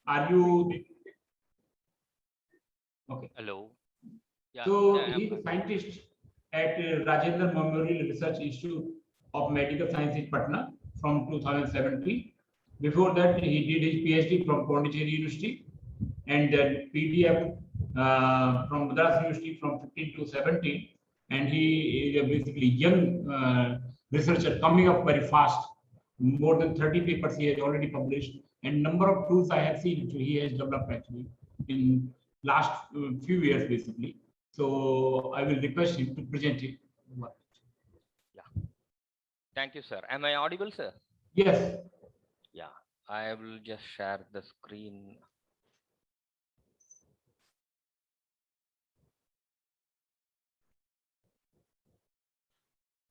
Are you okay? Hello. Yeah. So Yeah. he's a scientist at Rajendra Memorial Research Institute of Medical Science in Patna from 2017. Before that, he did his PhD from Pondicherry University and then PDF from Madras University from 15 to 17. And he is a basically young researcher coming up very fast. More than 30 papers he has already published, and number of tools I have seen he has developed actually in last few years basically. So I will request him to present it. Yeah. Thank you, sir. Am I audible, sir? Yes. Yeah. I will just share the screen.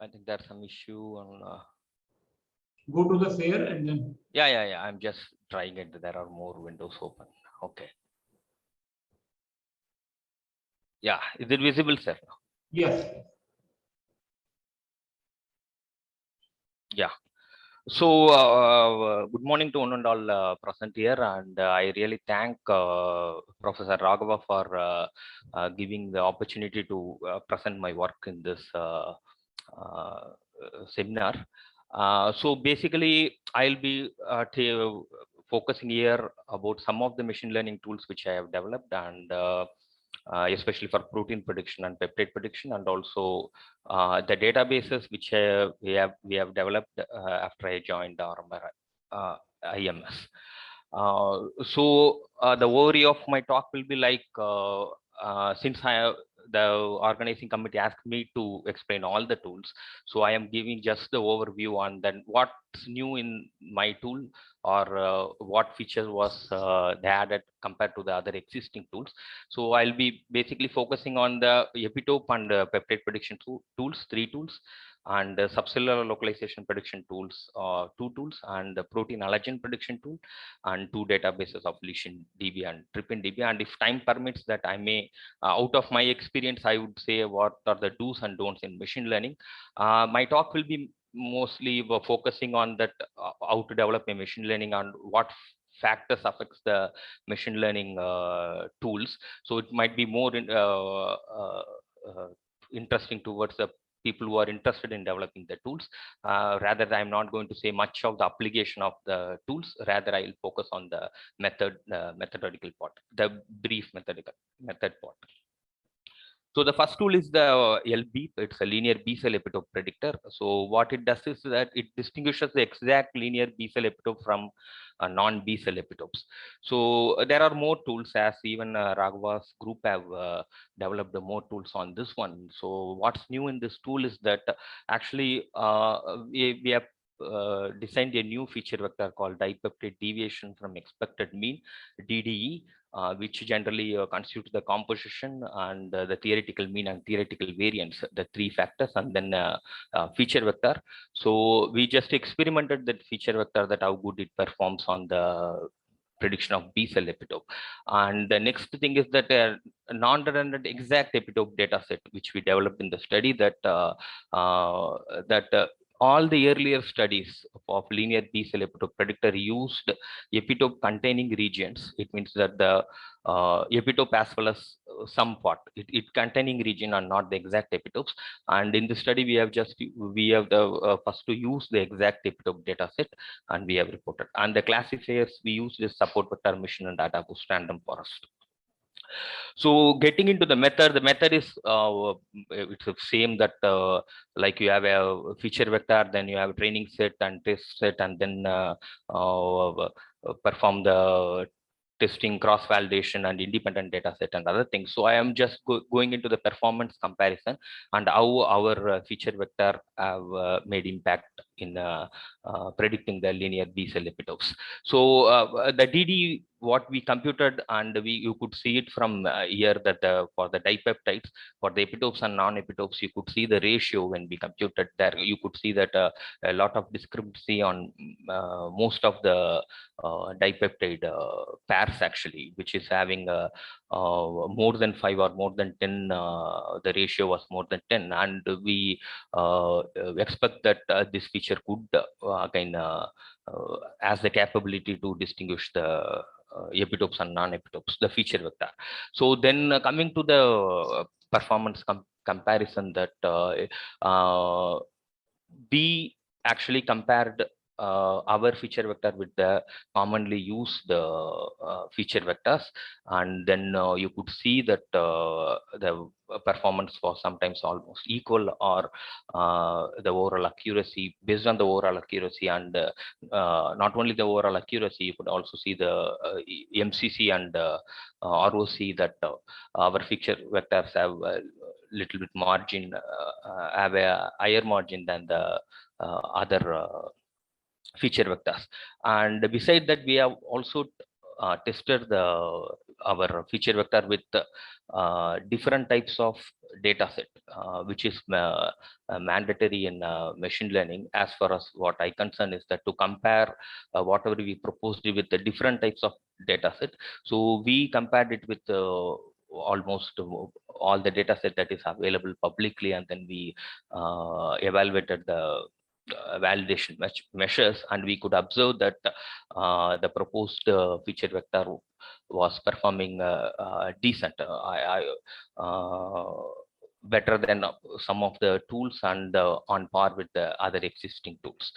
I think there's some issue on. Go to the share and then. Yeah. I'm just trying it. There are more windows open. Okay. Yeah. Is it visible, sir? Yes. Yeah. So, good morning to one and all present here, and I really thank Professor Raghava for giving the opportunity to present my work in this seminar. So basically, I'll be focusing here about some of the machine learning tools which I have developed, and especially for protein prediction and peptide prediction, and also the databases which we have developed after I joined RMR IMS. So the overview of my talk will be like since the organizing committee asked me to explain all the tools, so I am giving just the overview on then what's new in my tool, or what features was they added compared to the other existing tools. So I'll be basically focusing on the epitope and peptide prediction tools, 3 tools, and subcellular localization prediction tools, 2 tools, and the protein allergen prediction tool, and 2 databases of Lesion DB and Trippin DB. And if time permits, that I may, out of my experience, I would say what are the do's and don'ts in machine learning. My talk will be mostly focusing on that, how to develop a machine learning and what factors affects the machine learning tools. So it might be more interesting towards the people who are interested in developing the tools. Rather, I'm not going to say much of the application of the tools. Rather, I will focus on the methodological part, the brief method part. So the first tool is the LB. It's a linear B cell epitope predictor. So what it does is that it distinguishes the exact linear B cell epitope from non-B cell epitopes. So there are more tools, as even Raghava's group have developed more tools on this one. So what's new in this tool is that actually we have designed a new feature vector called dipeptide deviation from expected mean, DDE, which generally constitutes the composition and the theoretical mean and theoretical variance, the 3 factors, and then feature vector. So we just experimented that feature vector, that how good it performs on the prediction of B cell epitope. And the next thing is that a non-redundant exact epitope data set, which we developed in the study, that all the earlier studies of linear B cell epitope predictor used epitope containing regions. It means that the epitope as well as some part, it containing region are not the exact epitopes. And in the study, we have the first to use the exact epitope data set, and we have reported. And the classifiers we use is support vector mission and AdaBoost random forest. So getting into the method is it's the same, that like you have a feature vector, then you have a training set and test set, and then perform the testing, cross validation, and independent data set and other things. So I am just going into the performance comparison and how our feature vector have made impact in predicting the linear B cell epitopes. So the DD, what we computed, and you could see it from here, that for the dipeptides, for the epitopes and non-epitopes, you could see the ratio when we computed there. You could see that a lot of discrepancy on most of the dipeptide pairs actually, which is having more than 5 or more than 10. The ratio was more than 10, and we expect that this feature could again has the capability to distinguish the epitopes and non-epitopes, the feature vector. So then coming to the performance comparison that we actually compared our feature vector with the commonly used feature vectors, and then you could see that the performance was sometimes almost equal, or the overall accuracy, based on the overall accuracy, and not only the overall accuracy, you could also see the MCC and ROC, that our feature vectors have a little bit margin, have a higher margin than the other feature vectors. And beside that, we have also tested our feature vector with different types of data set, which is mandatory in machine learning. As far as what I concern is that to compare whatever we proposed with the different types of data set. So we compared it with almost all the data set that is available publicly, and then we evaluated the validation measures, and we could observe that the proposed feature vector was performing decent, better than some of the tools, and on par with the other existing tools.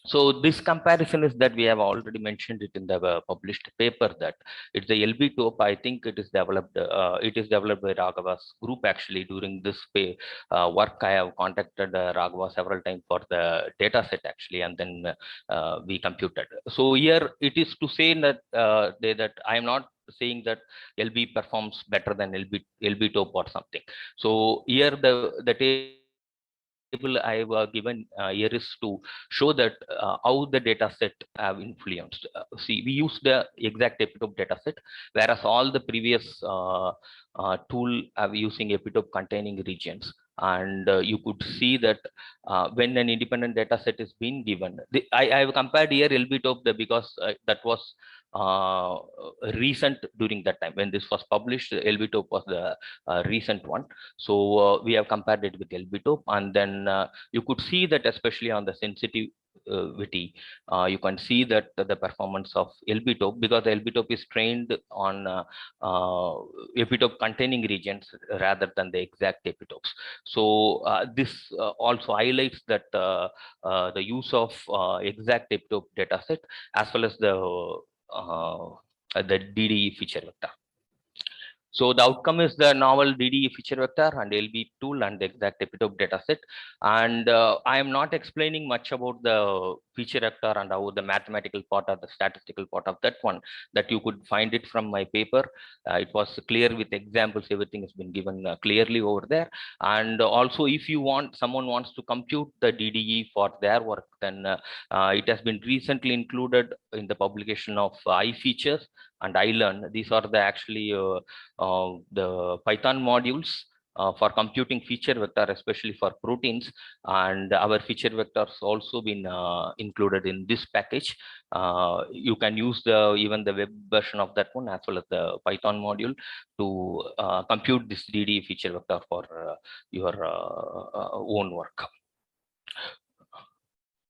So this comparison is that we have already mentioned it in the published paper, that it's the LBTOP. I think it is developed. It is developed by Raghava's group. Actually, during this work, I have contacted Raghava several times for the data set actually, and then we computed. So here it is to say that that I am not saying that LB performs better than LBTOP or something. So here the table I have given here is to show that how the data set have influenced. See, we use the exact epitope data set, whereas all the previous tool are using epitope containing regions. And you could see that when an independent data set is being given, I have compared here LBTOP because that was recent during that time when this was published. LBTOP was the recent one. So we have compared it with LBTOP, and then you could see that especially on the sensitivity, you can see that the performance of LBTOP, because the LBTOP is trained on epitope containing regions rather than the exact epitopes. So this also highlights that the use of exact epitope dataset as well as the DDE feature vector. So the outcome is the novel DDE feature vector and LB tool and the exact epitope dataset. And I am not explaining much about the feature vector and how the mathematical part or the statistical part of that one, that you could find it from my paper. It was clear with examples, everything has been given clearly over there. And also, if you want, someone wants to compute the DDE for their work, then it has been recently included in the publication of iFeatures and iLearn. These are the actually the Python modules for computing feature vector, especially for proteins, and our feature vectors also been included in this package. You can use even the web version of that one as well as the Python module to compute this DDE feature vector for your own work.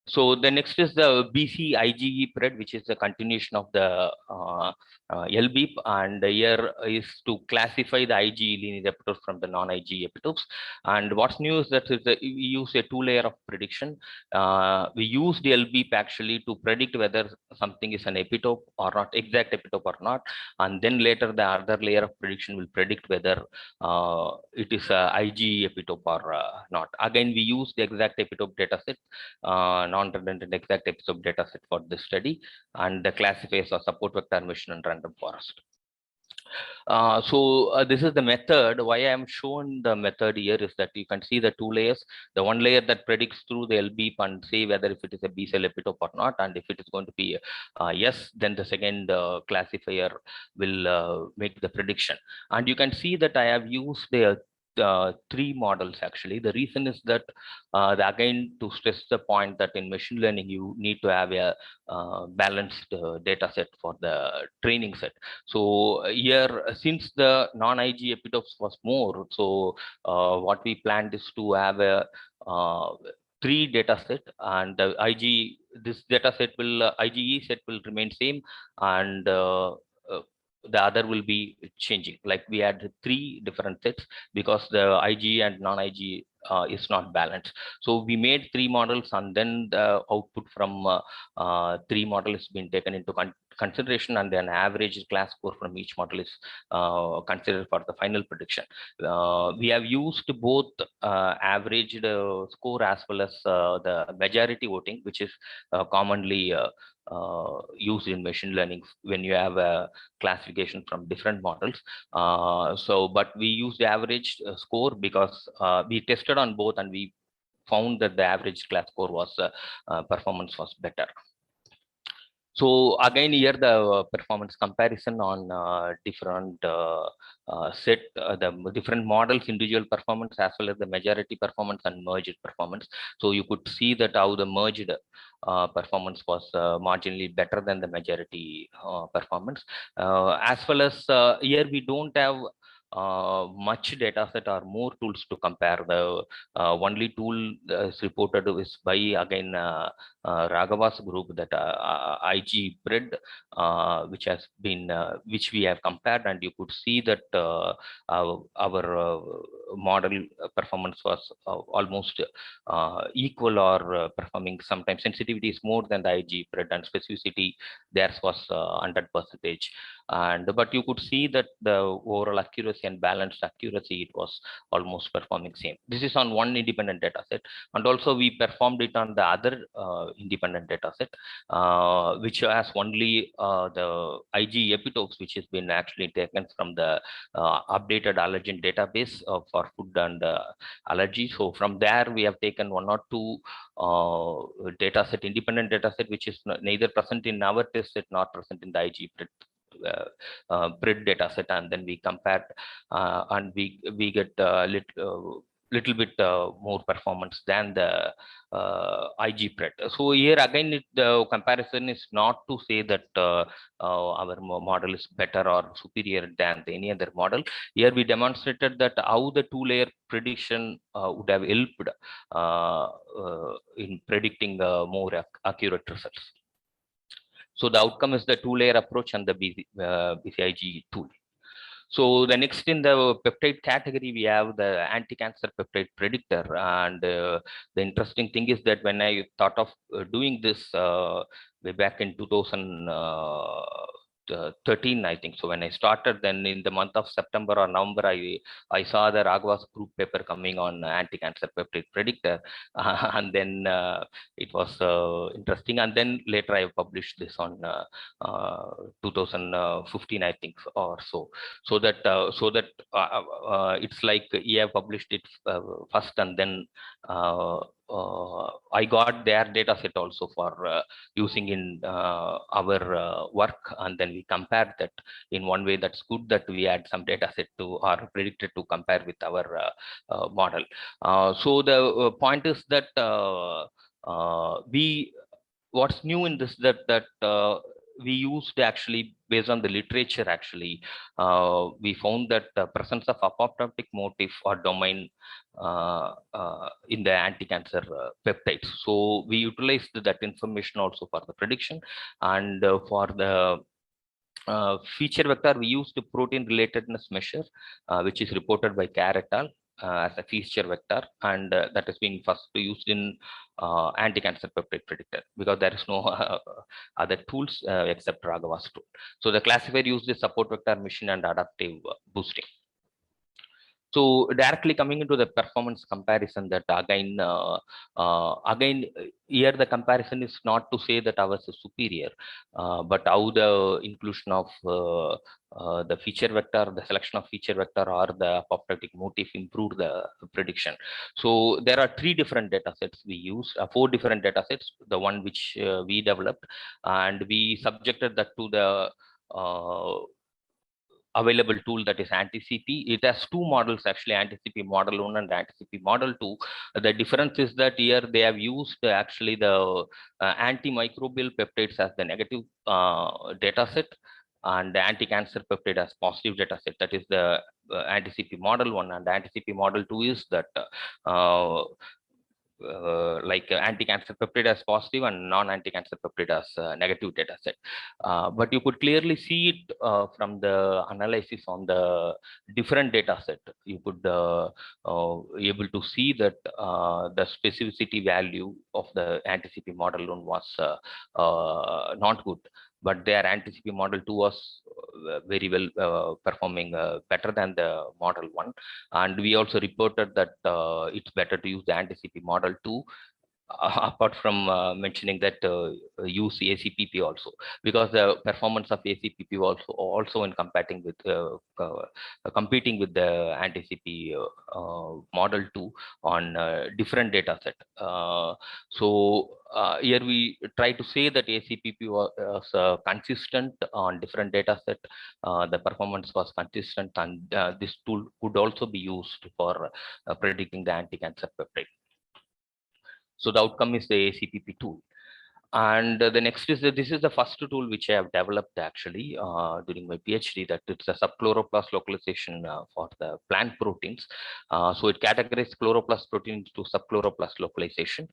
So the next is the BC IgE PRED, which is the continuation of the LBEP, and here is to classify the IgE linear epitopes from the non-IgE epitopes. And what's new is that we use a two-layer of prediction. We use the LBEP actually to predict whether something is an epitope or not, exact epitope or not, and then later the other layer of prediction will predict whether it is a IgE epitope or not. Again, we use the exact epitope dataset, non-redundant exact epitope dataset for this study, and the classifiers are support vector, mission, and random forest. So this is the method. Why I am shown the method here is that you can see the two layers. The one layer that predicts through the LBEP and say whether if it is a B cell epitope or not, and if it is going to be yes, then the second classifier will make the prediction. And you can see that I have used the three models actually. The reason is that again, to stress the point that in machine learning you need to have a balanced data set for the training set. So here, since the non-IgE epitopes was more, so what we planned is to have a three data set, and the this data set will IgE set will remain same, and the other will be changing. Like we had three different sets because the IgE and non-IgE is not balanced. So we made three models, and then the output from three models has been taken into consideration, and then average class score from each model is considered for the final prediction. We have used both averaged score as well as the majority voting, which is commonly used in machine learning when you have a classification from different models. But we used the average score because we tested on both, and we found that the average class score was performance was better. So again, here the performance comparison on different set, the different models, individual performance as well as the majority performance and merged performance. So you could see that how the merged performance was marginally better than the majority performance. As well as here we don't have much data set or more tools to compare. The only tool is reported is by again Raghava's group, that IgPred, which has been which we have compared, and you could see that our model performance was almost equal or performing. Sometimes sensitivity is more than the IgPred, and specificity theirs was 100%. And but you could see that the overall accuracy and balanced accuracy, it was almost performing same. This is on one independent data set, and also we performed it on the other independent data set, which has only the Ig epitopes, which has been actually taken from the updated allergen database for food and allergy. So from there we have taken one or two data set, independent data set, which is neither present in our test set nor present in the IgPred PRID data set, and then we compared and we get little bit more performance than the IgPred. So here again, the comparison is not to say that our model is better or superior than any other model. Here we demonstrated that how the two-layer prediction would have helped in predicting more accurate results. So the outcome is the two-layer approach and the BCIG tool. So the next in the peptide category, we have the anti-cancer peptide predictor. And the interesting thing is that when I thought of doing this way back in 2013, I think. So when I started, then in the month of September or November, I saw the Raghava's group paper coming on anti-cancer peptide predictor, and then it was interesting. And then later I published this on 2015, I think, or so. So that it's like you have published it first, and then I got their data set also for using in our work, and then we compared that in one way. That's good that we had some data set to or predicted to compare with our model. So the point is that what's new in this, that we used actually based on the literature. Actually, we found that the presence of apoptotic motif or domain in the anti-cancer peptides. So we utilized that information also for the prediction, and for the feature vector, we used the protein relatedness measure, which is reported by Carr et al. As a feature vector, and that has been first used in anti-cancer peptide predictor, because there is no other tools except Raghava's tool. So the classifier used the support vector machine and adaptive boosting. So directly coming into the performance comparison, that again here the comparison is not to say that ours is superior, but how the inclusion of the feature vector, the selection of feature vector, or the apoptotic motif improved the prediction. So there are three different data sets we use, four different data sets, the one which we developed, and we subjected that to the available tool, that is AntiCP. It has two models actually, AntiCP model 1 and AntiCP model 2. The difference is that here they have used actually the antimicrobial peptides as the negative data set, and the anti-cancer peptide as positive data set. That is the AntiCP model 1, and AntiCP model 2 is that like anti-cancer peptide as positive and non-anti-cancer peptide as negative data set. But you could clearly see it from the analysis on the different data set. You could able to see that the specificity value of the anti-CP model 1 was not good, but their anti-CP model 2 was very well performing better than the model 1. And we also reported that it's better to use the anti-CP model 2 apart from mentioning that use ACPP also, because the performance of ACPP also in competing with the anti-CP model 2 on different data set. Here we try to say that ACPP was consistent on different data set. The performance was consistent, and this tool could also be used for predicting the anti-cancer peptide. So the outcome is the ACPP tool. And the next is that this is the first tool which I have developed actually during my PhD, that it's a subchloroplast localization for the plant proteins. So it categorizes chloroplast proteins to subchloroplast localization.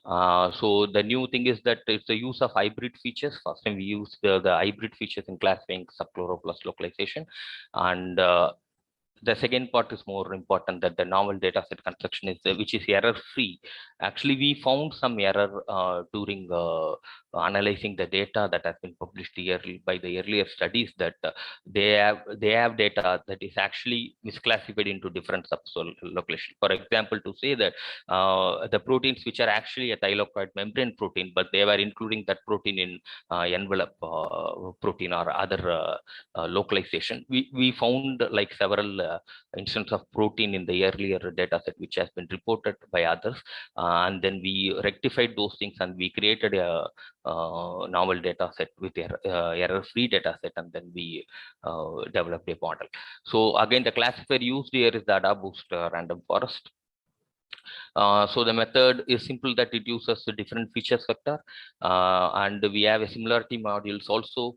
So the new thing is that it's the use of hybrid features. First time we used the hybrid features in classifying subchloroplast localization. And the second part is more important, that the novel data set construction is which is error free. Actually, we found some error during analyzing the data that has been published by the earlier studies, that they have data that is actually misclassified into different sublocations. For example, to say that the proteins which are actually a thylakoid membrane protein, but they were including that protein in envelope protein or other localization. We found like several instance of protein in the earlier data set which has been reported by others, and then we rectified those things and we created a novel data set with error-free data set, and then we developed a model. So again, the classifier used here is the AdaBoost random forest. So the method is simple, that it uses the different features vector, and we have a similarity modules also,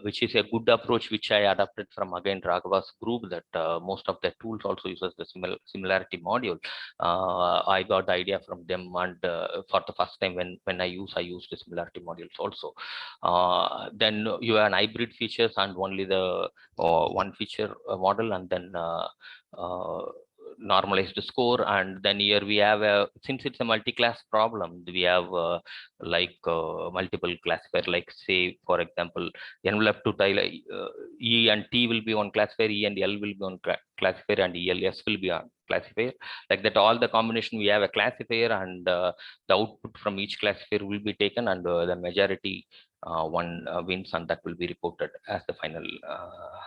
which is a good approach which I adapted from again Raghava's group, that most of the tools also uses the similarity module. I got the idea from them, and for the first time when I used the similarity modules also. Then you have an hybrid features and only the one feature model, and then normalized score. And then here we have since it's a multi-class problem, we have multiple classifier, like say for example envelope to tile, E and T will be on classifier, E and L will be on classifier, and ELS will be on classifier. Like that, all the combination we have a classifier, and the output from each classifier will be taken, and the majority one wins, and that will be reported as the final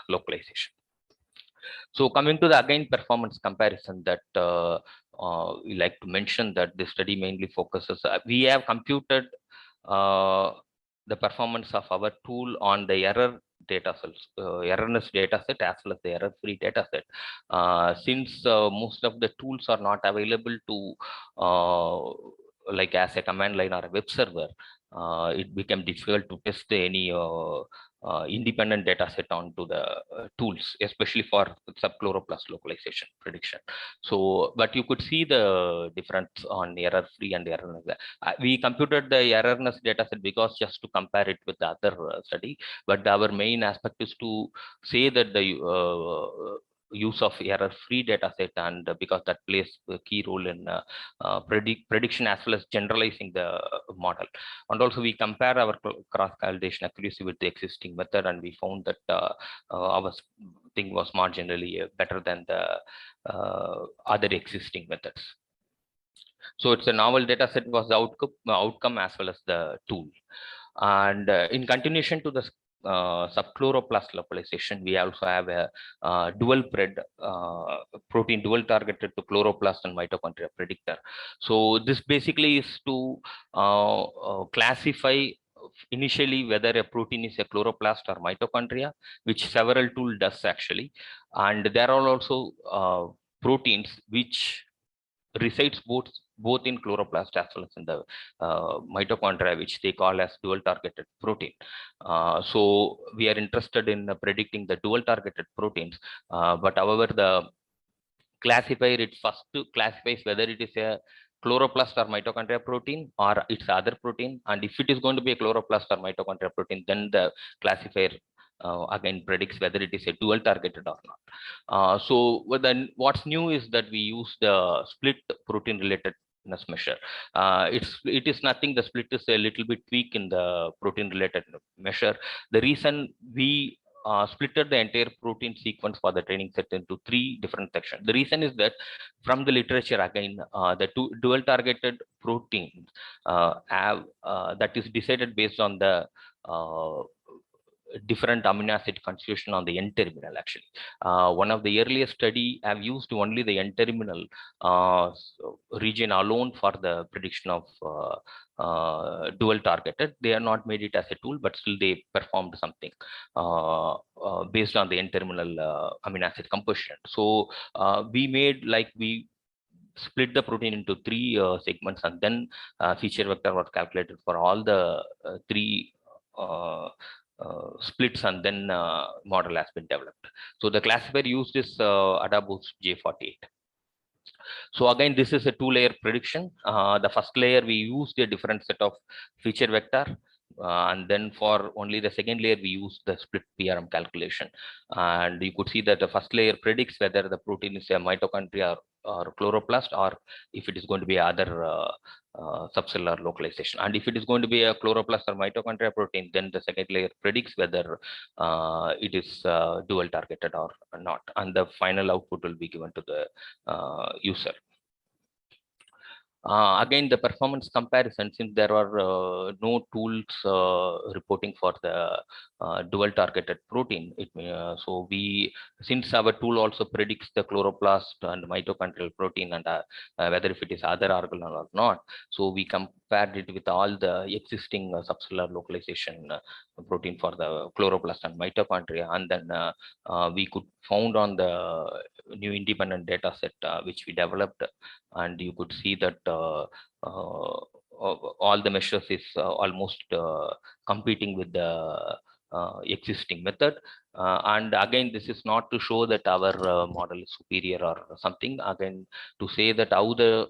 localization. So coming to the again performance comparison, that we like to mention that this study mainly focuses, we have computed the performance of our tool on the error data sets, errorness data set as well as the error-free data set. Since most of the tools are not available to like as a command line or a web server, it became difficult to test any independent data set onto the tools, especially for subchloroplast localization prediction. So, but you could see the difference on error-free and errorness. We computed the errorness data set because just to compare it with the other study, but our main aspect is to say that the use of error-free data set, and because that plays a key role in prediction as well as generalizing the model. And also we compare our cross-validation accuracy with the existing method, and we found that our thing was marginally better than the other existing methods. So it's a novel data set was the outcome as well as the tool. And in continuation to the subchloroplast localization, we also have a dual pred protein dual targeted to chloroplast and mitochondria predictor. So this basically is to classify initially whether a protein is a chloroplast or mitochondria, which several tool does actually. And there are also proteins which resides both in chloroplast as well as in the mitochondria, which they call as dual targeted protein. So we are interested in predicting the dual targeted proteins, but however the classifier, it first classifies whether it is a chloroplast or mitochondria protein or it's other protein. And if it is going to be a chloroplast or mitochondria protein, then the classifier again predicts whether it is a dual targeted or not. So then what's new is that we use the split protein related measure. It is nothing. The split is a little bit tweak in the protein related measure. The reason we splitted the entire protein sequence for the training set into 3 different sections. The reason is that from the literature again, the dual targeted proteins have that is decided based on the different amino acid constitution on the N-terminal actually. One of the earliest study have used only the N-terminal region alone for the prediction of dual targeted. They are not made it as a tool, but still they performed something based on the N-terminal amino acid composition. So we made like we split the protein into 3 segments, and then feature vector was calculated for all the 3 splits, and then model has been developed. So the classifier used is AdaBoost J48. So again, this is a 2-layer prediction. The first layer we used a different set of feature vector, and then for only the second layer we use the split PRM calculation. And you could see that the first layer predicts whether the protein is a mitochondria or chloroplast, or if it is going to be other subcellular localization. And if it is going to be a chloroplast or mitochondria protein, then the second layer predicts whether it is dual targeted or not, and the final output will be given to the user. Again, the performance comparison, since there are no tools reporting for the dual targeted protein, so since our tool also predicts the chloroplast and mitochondrial protein and whether if it is other organelle or not, so we compared it with all the existing subcellular localization protein for the chloroplast and mitochondria, and then we could found on the new independent data set which we developed, and you could see that all the measures is almost competing with the existing method. And again, this is not to show that our model is superior or something. Again, to say that how the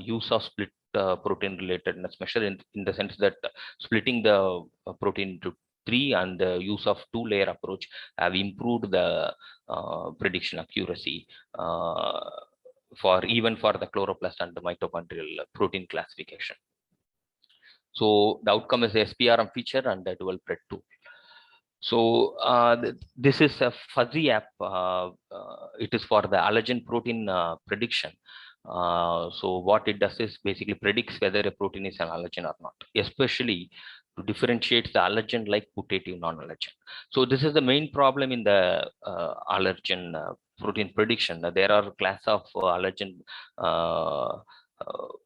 use of split protein relatedness measure in the sense that splitting the protein into 3 and the use of 2-layer approach have improved the prediction accuracy for even for the chloroplast and the mitochondrial protein classification. So the outcome is SPRM feature and the dual pred tool. So this is a fuzzy app. It is for the allergen protein prediction. So what it does is basically predicts whether a protein is an allergen or not, especially to differentiate the allergen like putative non-allergen. So this is the main problem in the allergen protein prediction. There are class of allergen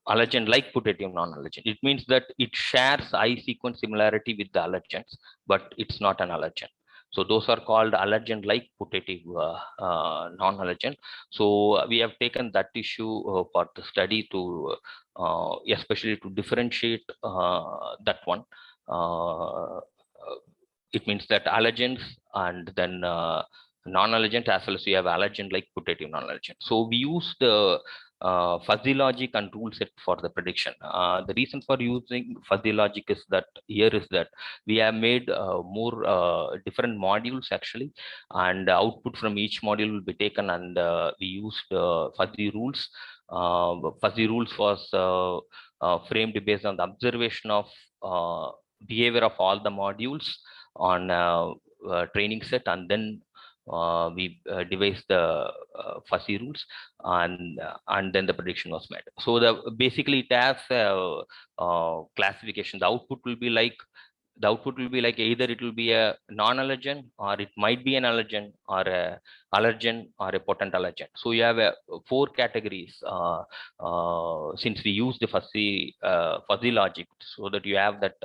allergen like putative non-allergen. It means that it shares I sequence similarity with the allergens, but it's not an allergen. So those are called allergen like putative non-allergen. So we have taken that issue for the study to especially to differentiate that one. It means that allergens and then non-allergent, as well as we have allergen like putative non-allergent. So we use the fuzzy logic and rule set for the prediction. The reason for using fuzzy logic is that we have made more different modules actually, and output from each module will be taken, and we used fuzzy rules. Fuzzy rules was framed based on the observation of behavior of all the modules on training set, and then we devised the fuzzy rules, and then the prediction was made. So basically it has classification. The output will be like either it will be a non-allergen, or it might be an allergen, or a allergen, or a potent allergen. So you have 4 categories since we use the fuzzy logic, so that you have that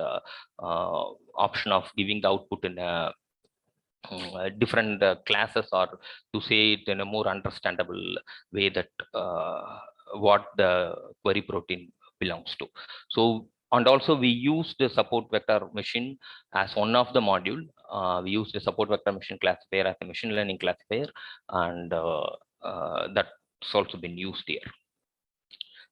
option of giving the output in a different classes, or to say it in a more understandable way that what the query protein belongs to. So, and also we use the support vector machine as one of the module. We use the support vector machine classifier as a machine learning classifier, and that it's also been used here.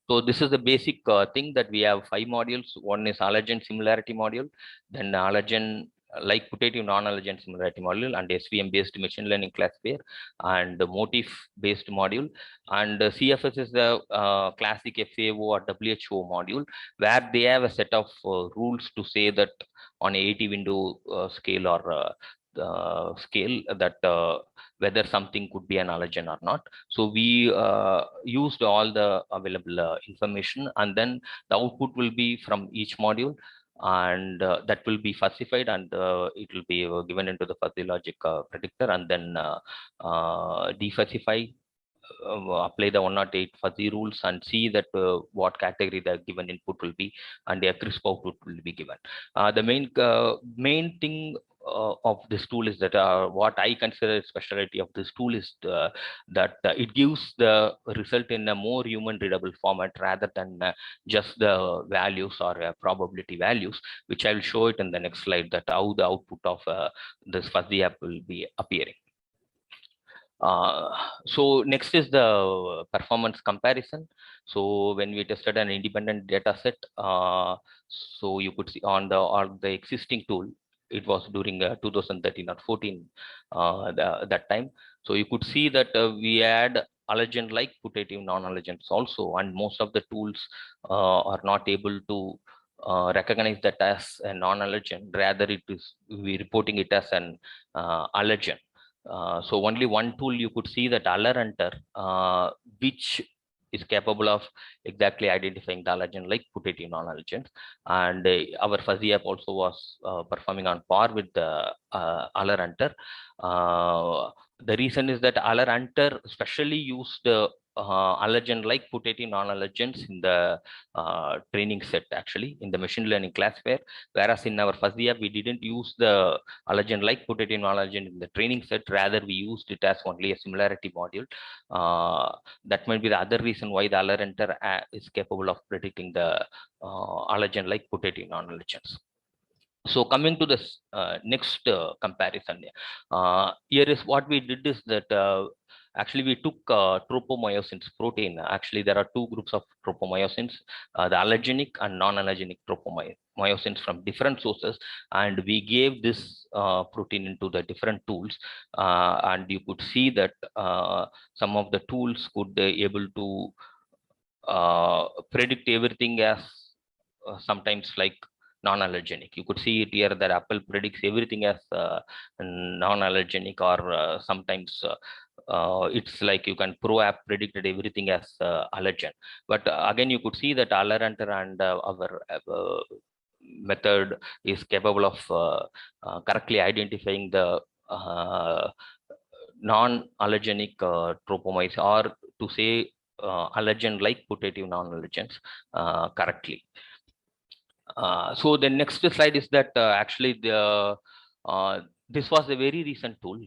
So this is the basic thing that we have 5 modules. One is allergen similarity module, then allergen like putative non-allergen similarity module, and SVM based machine learning classifier, and the motif based module, and CFS is the classic FAO or WHO module, where they have a set of rules to say that on a 80 window scale or scale that whether something could be an allergen or not. So we used all the available information, and then the output will be from each module, and that will be falsified, and it will be given into the fuzzy logic predictor, and then defalsify, apply the 108 fuzzy rules, and see that what category the given input will be, and a crisp output will be given. The main thing of this tool is that what I consider specialty of this tool is that it gives the result in a more human readable format rather than just the values or probability values, which I will show it in the next slide, that how the output of this fuzzy app will be appearing. So next is the performance comparison. So when we tested an independent data set, so you could see on the existing tool, it was during 2013 or 14 that time. So you could see that we had allergen like putative non-allergens also, and most of the tools are not able to recognize that as a non-allergen. Rather, we reporting it as an allergen. So only one tool you could see, that AllerHunter, which is capable of exactly identifying the allergen like putative non-allergens, and our fuzzy app also was performing on par with the AllerHunter. The reason is that AllerHunter specially used allergen like putative non-allergens in the training set, actually in the machine learning classifier, whereas in our fuzzy app we didn't use the allergen like putative non-allergen in the training set. Rather, we used it as only a similarity module. That might be the other reason why the AllerHunter is capable of predicting the allergen like putative non-allergens. So coming to this next comparison, here is what we did is that actually we took tropomyosins protein. Actually, there are 2 groups of tropomyosins, the allergenic and non-allergenic tropomyosins from different sources, and we gave this protein into the different tools, and you could see that some of the tools could able to predict everything as sometimes like non-allergenic. You could see it here that Apple predicts everything as non-allergenic, or sometimes it's like you can Pro app predicted everything as allergen. But again, you could see that AllerHunter and our method is capable of correctly identifying the non-allergenic tropomyces, or to say allergen like putative non-allergens correctly. So the next slide is that actually this was a very recent tool.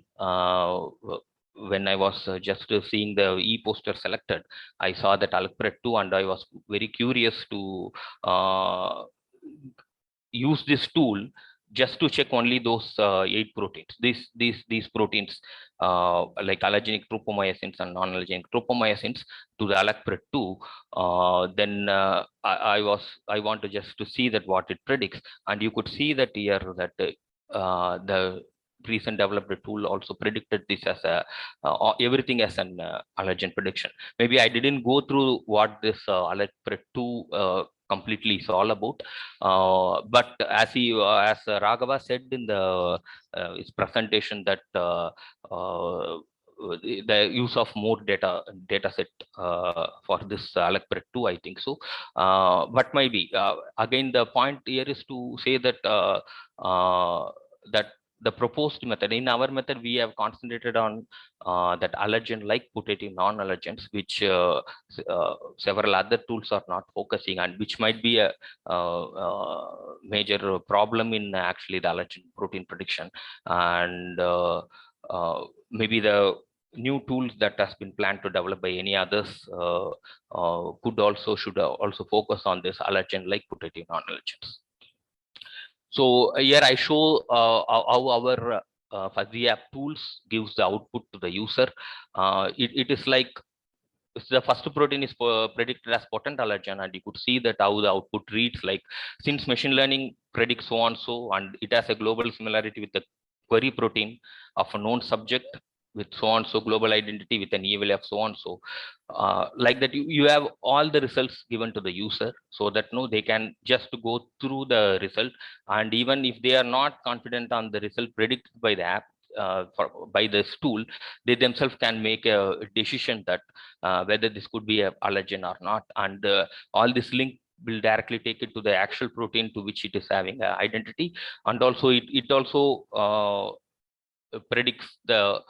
When I was just seeing the e-poster selected, I saw that ALECPRED 2, and I was very curious to use this tool just to check only those 8 proteins. These proteins like allergenic tropomyosins and non-allergenic tropomyosins to the ALECPRED 2. Then I want to just to see that what it predicts, and you could see that here that the recent developed tool also predicted this as a everything as an allergen prediction. Maybe I didn't go through what this ALECPRED 2 completely is all about, but as Raghava said in his presentation, that the use of more data set for this ALECPRED 2, I think so. But maybe again, the point here is to say that that the proposed method, in our method, we have concentrated on that allergen like putative non-allergens, which several other tools are not focusing, and which might be a major problem in actually the allergen protein prediction. And maybe the new tools that has been planned to develop by any others should also focus on this allergen like putative non-allergens. So here I show how our fuzzy app tools gives the output to the user. It is like the first protein is predicted as potent allergen, and you could see that how the output reads like, since machine learning predicts so and so, and it has a global similarity with the query protein of a known subject with so and so global identity with an EVL of so and so, like that you have all the results given to the user, so that no, they can just go through the result, and even if they are not confident on the result predicted by the app, by this tool, they themselves can make a decision that whether this could be a allergen or not, and all this link will directly take it to the actual protein to which it is having an identity, and also it also predicts the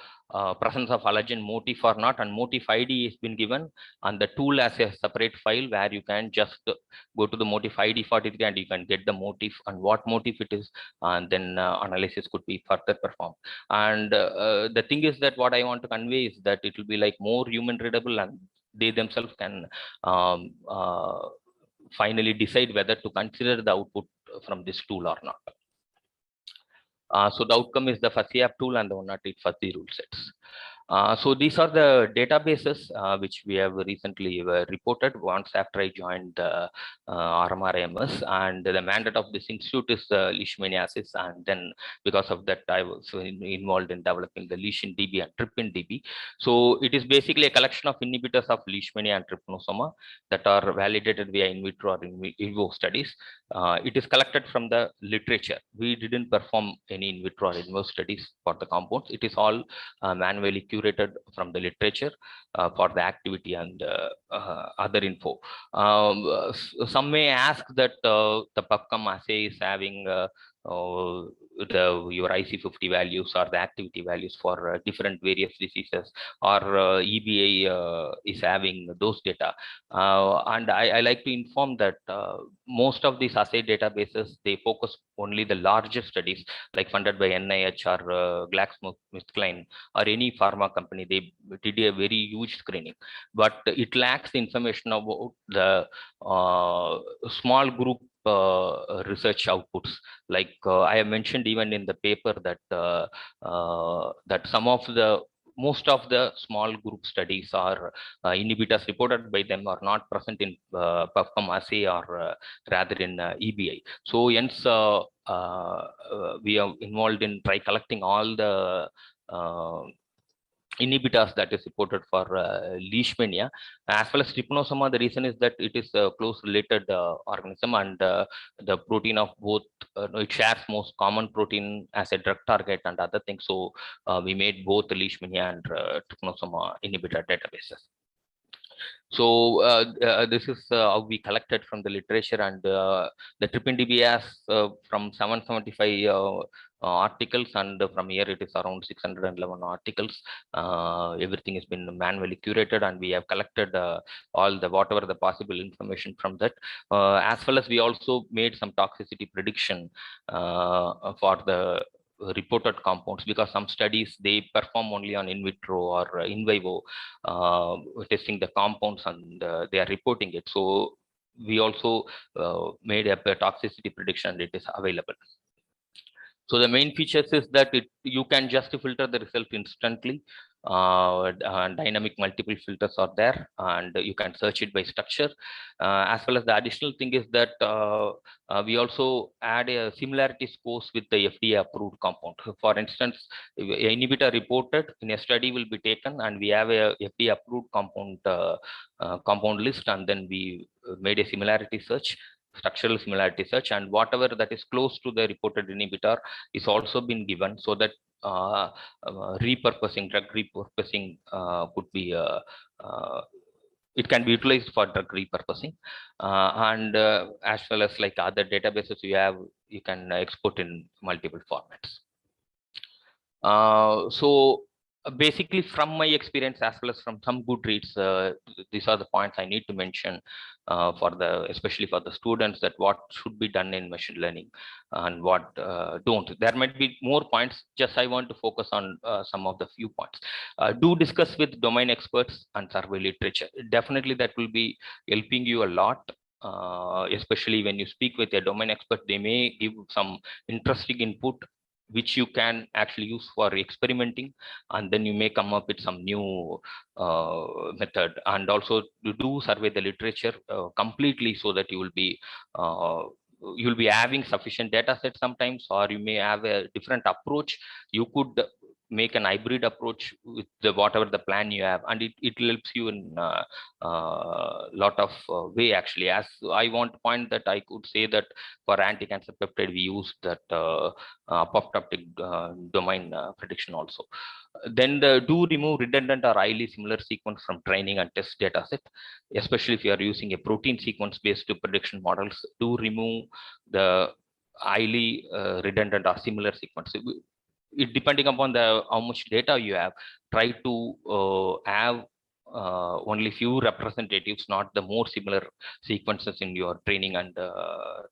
presence of allergen motif or not, and motif ID has been given, and the tool has a separate file where you can just go to the motif ID 43 and you can get the motif and what motif it is, and then analysis could be further performed. And the thing is that what I want to convey is that it will be like more human readable, and they themselves can finally decide whether to consider the output from this tool or not. So the outcome is the FuzzyApp tool and the 108 fuzzy rule sets. So these are the databases which we have recently reported once after I joined RMRAMS, and the mandate of this institute is leishmaniasis, and then because of that I was involved in developing the LeishInDB and TripInDB. So it is basically a collection of inhibitors of leishmania and trypanosoma that are validated via in vitro or in vivo studies. It is collected from the literature. We didn't perform any in vitro or in vivo studies for the compounds. It is all manually curated from the literature for the activity and other info. Some may ask that the PubChem assay is having your IC50 values or the activity values for different various diseases, or EBA is having those data. And I like to inform that most of these assay databases, they focus only the larger studies like funded by NIH or GlaxoSmithKline or any pharma company. They did a very huge screening, but it lacks information about the small group research outputs. Like I have mentioned even in the paper that that most of the small group studies are inhibitors reported by them are not present in PubChem assay or rather in EBI. So hence we are involved in try collecting all the inhibitors that is reported for leishmania as well as trypanosoma. The reason is that it is a close related organism, and the protein of both it shares most common protein as a drug target and other things. So we made both the leishmania and trypanosoma inhibitor databases. So this is how we collected from the literature, and the TripInDB has from 775 articles, and from here it is around 611 articles. Everything has been manually curated, and we have collected all the whatever the possible information from that, as well as we also made some toxicity prediction for the reported compounds, because some studies they perform only on in vitro or in vivo testing the compounds, and they are reporting it. So we also made a toxicity prediction. It is available. So the main features is that you can just filter the result instantly. Dynamic multiple filters are there, and you can search it by structure. As well as the additional thing is that we also add a similarity scores with the FDA approved compound. For instance, inhibitor reported in a study will be taken, and we have a FDA approved compound list, and then we made a similarity search, structural similarity search, and whatever that is close to the reported inhibitor is also been given, so that repurposing, drug repurposing could be it can be utilized for drug repurposing, and as well as like other databases you can export in multiple formats. So basically, from my experience as well as from some good reads, these are the points I need to mention especially for the students, that what should be done in machine learning and what don't. There might be more points, just I want to focus on some of the few points. Do discuss with domain experts and survey literature. Definitely that will be helping you a lot. Especially when you speak with a domain expert, they may give some interesting input which you can actually use for experimenting, and then you may come up with some new method. And also to do survey the literature completely, so that you'll be having sufficient data set sometimes, or you may have a different approach. You could make an hybrid approach with whatever the plan you have, and it helps you in lot of way actually. As I want to point that I could say that for anti-cancer peptide we use that apoptotic domain prediction also. Then do remove redundant or highly similar sequence from training and test data set, especially if you are using a protein sequence based prediction models. Do remove the highly redundant or similar sequence. It depending upon the how much data you have, try to have only few representatives, not the more similar sequences in your training and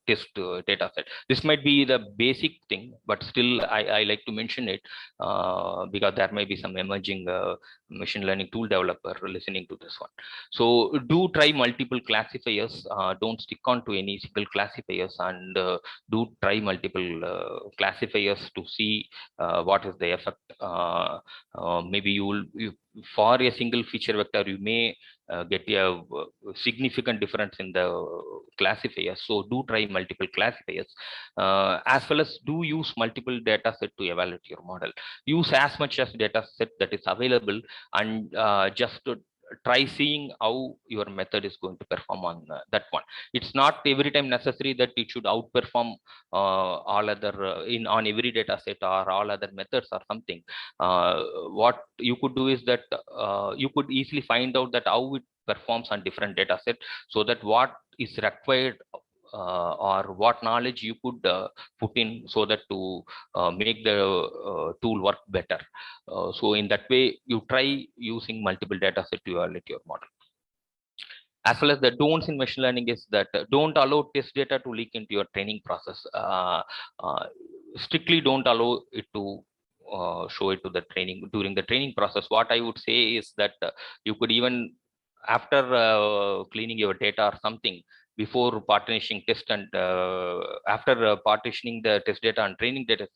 test data set. This might be the basic thing, but still I like to mention it because there may be some emerging machine learning tool developer listening to this one. So do try multiple classifiers. Don't stick on to any single classifiers, and do try multiple classifiers to see what is the effect. Maybe you for a single feature vector, you may get a significant difference in the classifiers. So do try multiple classifiers, as well as do use multiple data set to evaluate your model. Use as much as data set that is available, and just to try seeing how your method is going to perform on that one. It's not every time necessary that it should outperform all other on every data set or all other methods or something. What you could do is that you could easily find out that how it performs on different data set, so that what is required or what knowledge you could put in, so that to make the tool work better. So in that way, you try using multiple data set to evaluate your model. As well as the don'ts in machine learning is that don't allow test data to leak into your training process. Strictly don't allow it to show it to the training during the training process. What I would say is that you could even, after cleaning your data or something, before partitioning test and after partitioning the test data and training data,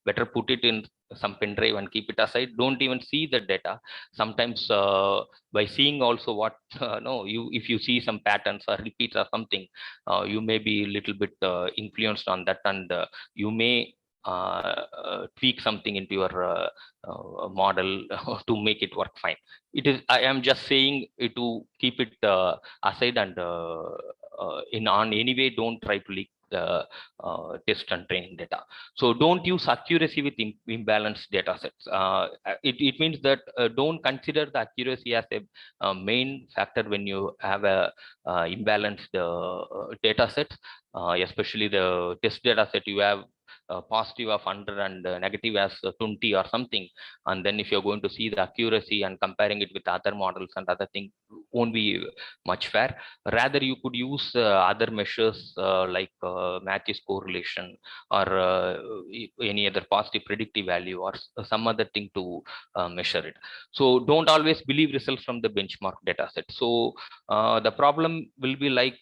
better put it in some pen drive and keep it aside. Don't even see the data. Sometimes by seeing also what no, if you see some patterns or repeats or something, you may be a little bit influenced on that, and you may tweak something into your model to make it work fine. It is, I am just saying it to keep it aside, and in on any way don't try to leak the test and training data. So don't use accuracy with imbalanced data sets. It means that don't consider the accuracy as a main factor when you have a imbalanced data set, especially the test data set. You have positive of 100 and negative as 20 or something, and then if you're going to see the accuracy and comparing it with other models and other things, won't be much fair. Rather, you could use other measures like matches correlation, or any other positive predictive value, or some other thing to measure it. So don't always believe results from the benchmark data set. So the problem will be like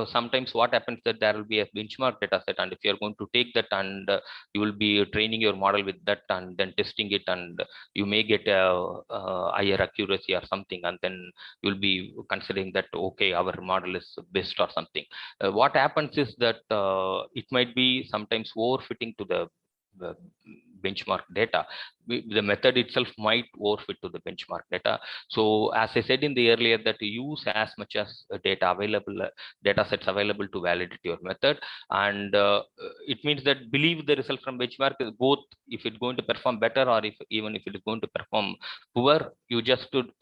sometimes what happens that there will be a benchmark data set, and if you're going to take that and you will be training your model with that and then testing it, and you may get a higher accuracy or something, and then you'll be considering that okay, our model is best or something. What happens is that it might be sometimes overfitting to the benchmark data. The method itself might overfit to the benchmark data. So as I said in the earlier, that you use as much as data available, data sets available to validate your method. And it means that believe the result from benchmark is both if it's going to perform better, or even if it is going to perform poor, you just don't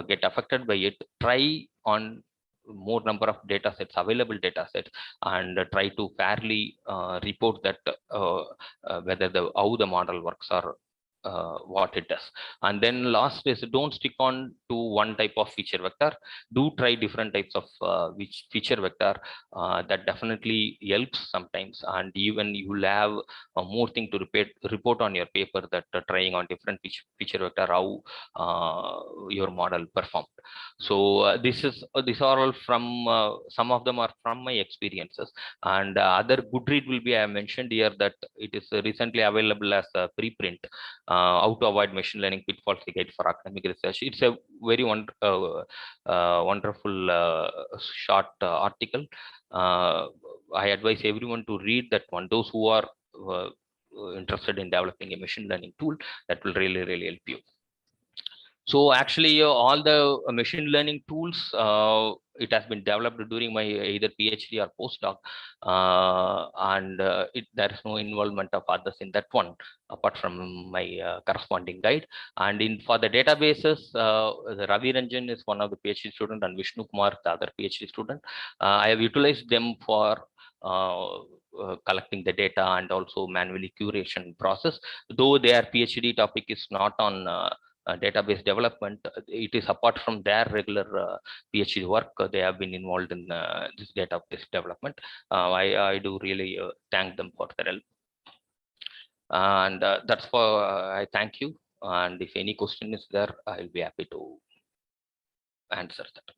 get affected by it. Try on more number of data sets, available data sets, and try to fairly report that whether how the model works, or what it does. And then last is, don't stick on to one type of feature vector. Do try different types of which feature vector. That definitely helps sometimes, and even you will have more thing to report on your paper, that trying on different feature vector, how your model performed. So these are all from some of them are from my experiences, and other good read will be, I mentioned here that it is recently available as a preprint, how to avoid machine learning pitfalls, a guide for academic research. It's a very wonderful short article. I advise everyone to read that one. Those who are interested in developing a machine learning tool, that will really help you. So actually, all the machine learning tools, it has been developed during my either PhD or postdoc, and there is no involvement of others in that one, apart from my corresponding guide. And for the databases, the Ravi Ranjan is one of the PhD student, and Vishnu Kumar, the other PhD student. I have utilized them for collecting the data and also manually curation process. Though their PhD topic is not on database development, it is apart from their regular PhD work. They have been involved in this database development. I do really thank them for their help. And that's for I thank you. And if any question is there, I'll be happy to answer that.